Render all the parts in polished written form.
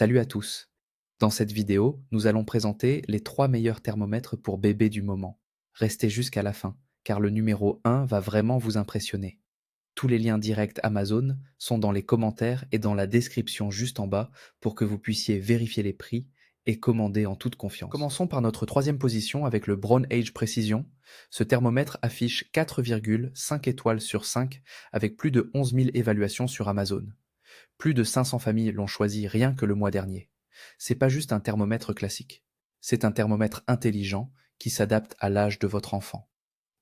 Salut à tous. Dans cette vidéo, nous allons présenter les 3 meilleurs thermomètres pour bébé du moment. Restez jusqu'à la fin, car le numéro 1 va vraiment vous impressionner. Tous les liens directs Amazon sont dans les commentaires et dans la description juste en bas pour que vous puissiez vérifier les prix et commander en toute confiance. Commençons par notre troisième position avec le Brown Age Precision. Ce thermomètre affiche 4,5 étoiles sur 5 avec plus de 11 000 évaluations sur Amazon. Plus de 500 familles l'ont choisi rien que le mois dernier. C'est pas juste un thermomètre classique. C'est un thermomètre intelligent qui s'adapte à l'âge de votre enfant.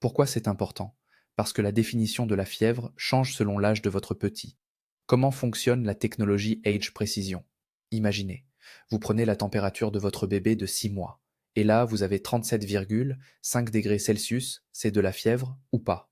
Pourquoi c'est important? Parce que la définition de la fièvre change selon l'âge de votre petit. Comment fonctionne la technologie Age Precision? Imaginez, vous prenez la température de votre bébé de 6 mois, et là vous avez 37,5 degrés Celsius, c'est de la fièvre ou pas?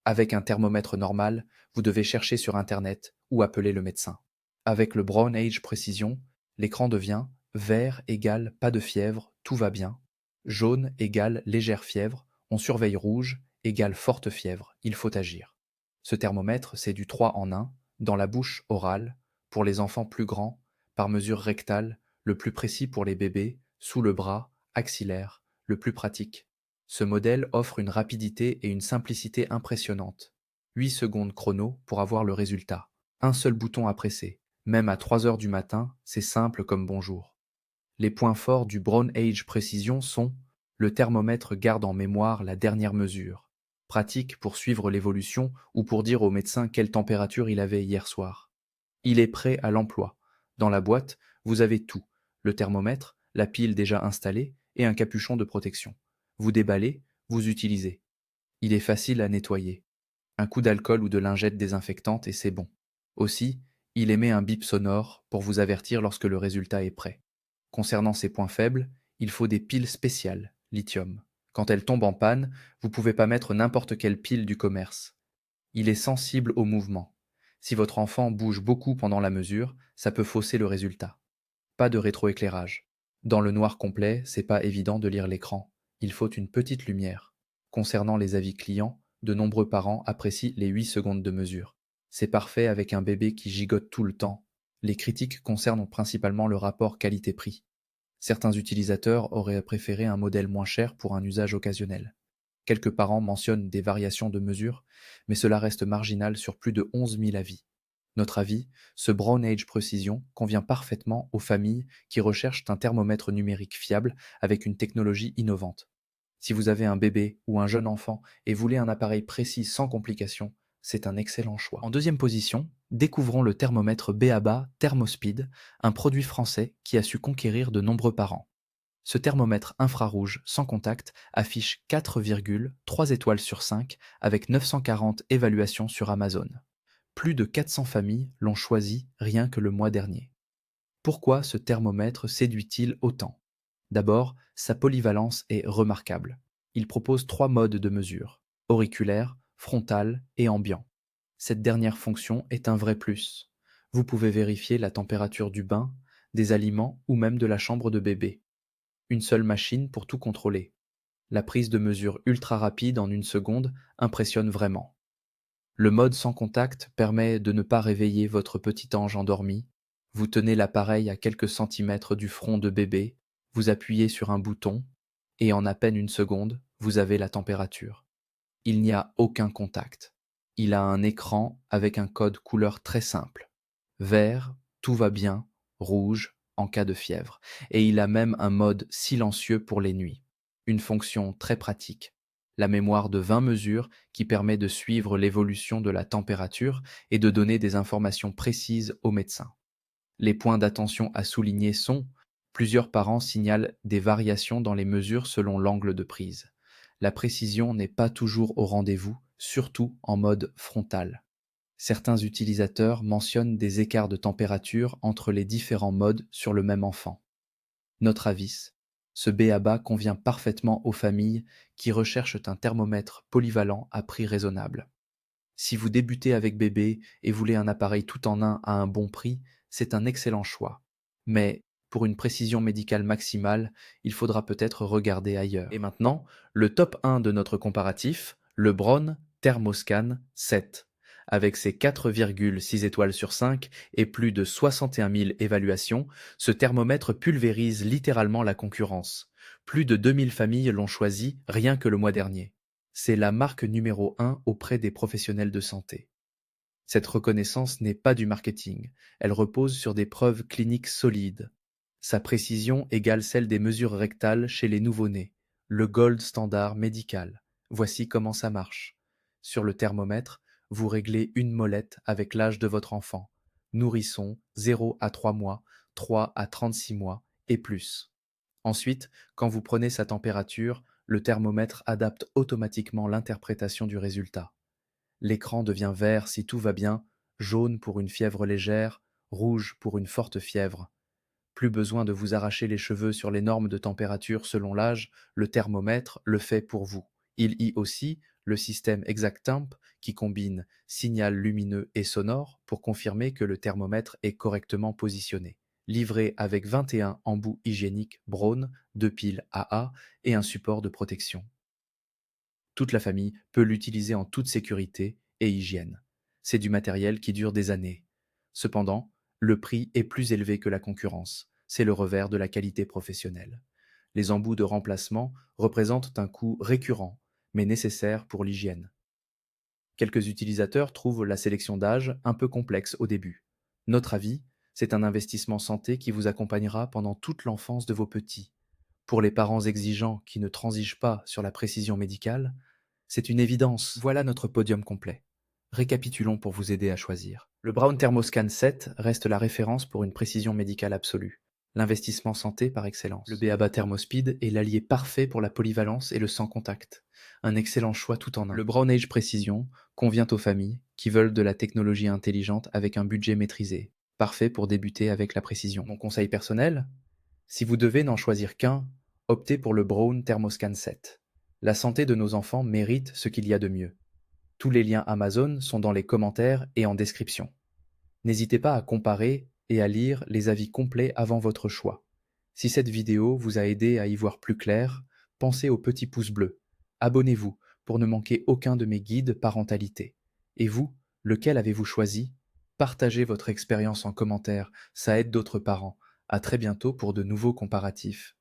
Avec un thermomètre normal, vous devez chercher sur Internet ou appeler le médecin. Avec le Brown Age Precision, l'écran devient vert égale pas de fièvre, tout va bien, jaune égale légère fièvre, on surveille rouge égale forte fièvre, il faut agir. Ce thermomètre, c'est du 3 en 1, dans la bouche orale, pour les enfants plus grands, par mesure rectale, le plus précis pour les bébés, sous le bras, axillaire, le plus pratique. Ce modèle offre une rapidité et une simplicité impressionnantes. 8 secondes chrono pour avoir le résultat. Un seul bouton à presser. Même à 3 heures du matin, c'est simple comme bonjour. Les points forts du Brown Age Precision sont: le thermomètre garde en mémoire la dernière mesure, pratique pour suivre l'évolution ou pour dire au médecin quelle température il avait hier soir. Il est prêt à l'emploi. Dans la boîte, vous avez tout: le thermomètre, la pile déjà installée et un capuchon de protection. Vous déballez, vous utilisez. Il est facile à nettoyer. Un coup d'alcool ou de lingette désinfectante et c'est bon. Aussi, il émet un bip sonore pour vous avertir lorsque le résultat est prêt. Concernant ses points faibles, il faut des piles spéciales, lithium. Quand elles tombent en panne, vous ne pouvez pas mettre n'importe quelle pile du commerce. Il est sensible au mouvement. Si votre enfant bouge beaucoup pendant la mesure, ça peut fausser le résultat. Pas de rétroéclairage. Dans le noir complet, c'est pas évident de lire l'écran. Il faut une petite lumière. Concernant les avis clients, de nombreux parents apprécient les 8 secondes de mesure. C'est parfait avec un bébé qui gigote tout le temps. Les critiques concernent principalement le rapport qualité-prix. Certains utilisateurs auraient préféré un modèle moins cher pour un usage occasionnel. Quelques parents mentionnent des variations de mesure, mais cela reste marginal sur plus de 11 000 avis. Notre avis, ce Brown Age Precision convient parfaitement aux familles qui recherchent un thermomètre numérique fiable avec une technologie innovante. Si vous avez un bébé ou un jeune enfant et voulez un appareil précis sans complications, c'est un excellent choix. En deuxième position, découvrons le thermomètre Beaba Thermospeed, un produit français qui a su conquérir de nombreux parents. Ce thermomètre infrarouge sans contact affiche 4,3 étoiles sur 5 avec 940 évaluations sur Amazon. Plus de 400 familles l'ont choisi rien que le mois dernier. Pourquoi ce thermomètre séduit-il autant? D'abord, sa polyvalence est remarquable. Il propose 3 modes de mesure: auriculaire, frontal et ambiant. Cette dernière fonction est un vrai plus. Vous pouvez vérifier la température du bain, des aliments ou même de la chambre de bébé. Une seule machine pour tout contrôler. La prise de mesure ultra rapide en 1 seconde impressionne vraiment. Le mode sans contact permet de ne pas réveiller votre petit ange endormi. Vous tenez l'appareil à quelques centimètres du front de bébé, vous appuyez sur un bouton, et en à peine 1 seconde, vous avez la température. Il n'y a aucun contact. Il a un écran avec un code couleur très simple. Vert, tout va bien, rouge, en cas de fièvre. Et il a même un mode silencieux pour les nuits. Une fonction très pratique. La mémoire de 20 mesures qui permet de suivre l'évolution de la température et de donner des informations précises au médecin. Les points d'attention à souligner sont: plusieurs parents signalent des variations dans les mesures selon l'angle de prise. La précision n'est pas toujours au rendez-vous, surtout en mode frontal. Certains utilisateurs mentionnent des écarts de température entre les différents modes sur le même enfant. Notre avis, ce B.A.B.A. convient parfaitement aux familles qui recherchent un thermomètre polyvalent à prix raisonnable. Si vous débutez avec bébé et voulez un appareil tout en un à un bon prix, c'est un excellent choix. Mais pour une précision médicale maximale, il faudra peut-être regarder ailleurs. Et maintenant, le top 1 de notre comparatif, le Braun Thermoscan 7. Avec ses 4,6 étoiles sur 5 et plus de 61 000 évaluations, ce thermomètre pulvérise littéralement la concurrence. Plus de 2000 familles l'ont choisi rien que le mois dernier. C'est la marque numéro 1 auprès des professionnels de santé. Cette reconnaissance n'est pas du marketing, elle repose sur des preuves cliniques solides. Sa précision égale celle des mesures rectales chez les nouveau-nés, le gold standard médical. Voici comment ça marche. Sur le thermomètre, vous réglez une molette avec l'âge de votre enfant. Nourrisson, 0 à 3 mois, 3 à 36 mois et plus. Ensuite, quand vous prenez sa température, le thermomètre adapte automatiquement l'interprétation du résultat. L'écran devient vert si tout va bien, jaune pour une fièvre légère, rouge pour une forte fièvre. Plus besoin de vous arracher les cheveux sur les normes de température selon l'âge, le thermomètre le fait pour vous. Il y aussi le système ExactTemp qui combine signal lumineux et sonore pour confirmer que le thermomètre est correctement positionné. Livré avec 21 embouts hygiéniques Braun, 2 piles AA et un support de protection. Toute la famille peut l'utiliser en toute sécurité et hygiène. C'est du matériel qui dure des années. Cependant, le prix est plus élevé que la concurrence. C'est le revers de la qualité professionnelle. Les embouts de remplacement représentent un coût récurrent, mais nécessaire pour l'hygiène. Quelques utilisateurs trouvent la sélection d'âge un peu complexe au début. Notre avis, c'est un investissement santé qui vous accompagnera pendant toute l'enfance de vos petits. Pour les parents exigeants qui ne transigent pas sur la précision médicale, c'est une évidence. Voilà notre podium complet. Récapitulons pour vous aider à choisir. Le Braun Thermoscan 7 reste la référence pour une précision médicale absolue. L'investissement santé par excellence. Le BABA Thermospeed est l'allié parfait pour la polyvalence et le sans contact. Un excellent choix tout en un. Le Brown Age Précision convient aux familles qui veulent de la technologie intelligente avec un budget maîtrisé. Parfait pour débuter avec la précision. Mon conseil personnel? Si vous devez n'en choisir qu'un, optez pour le Braun Thermoscan 7. La santé de nos enfants mérite ce qu'il y a de mieux. Tous les liens Amazon sont dans les commentaires et en description. N'hésitez pas à comparer et à lire les avis complets avant votre choix. Si cette vidéo vous a aidé à y voir plus clair, pensez au petit pouce bleu. Abonnez-vous pour ne manquer aucun de mes guides parentalité. Et vous, lequel avez-vous choisi? Partagez votre expérience en commentaire, ça aide d'autres parents. À très bientôt pour de nouveaux comparatifs.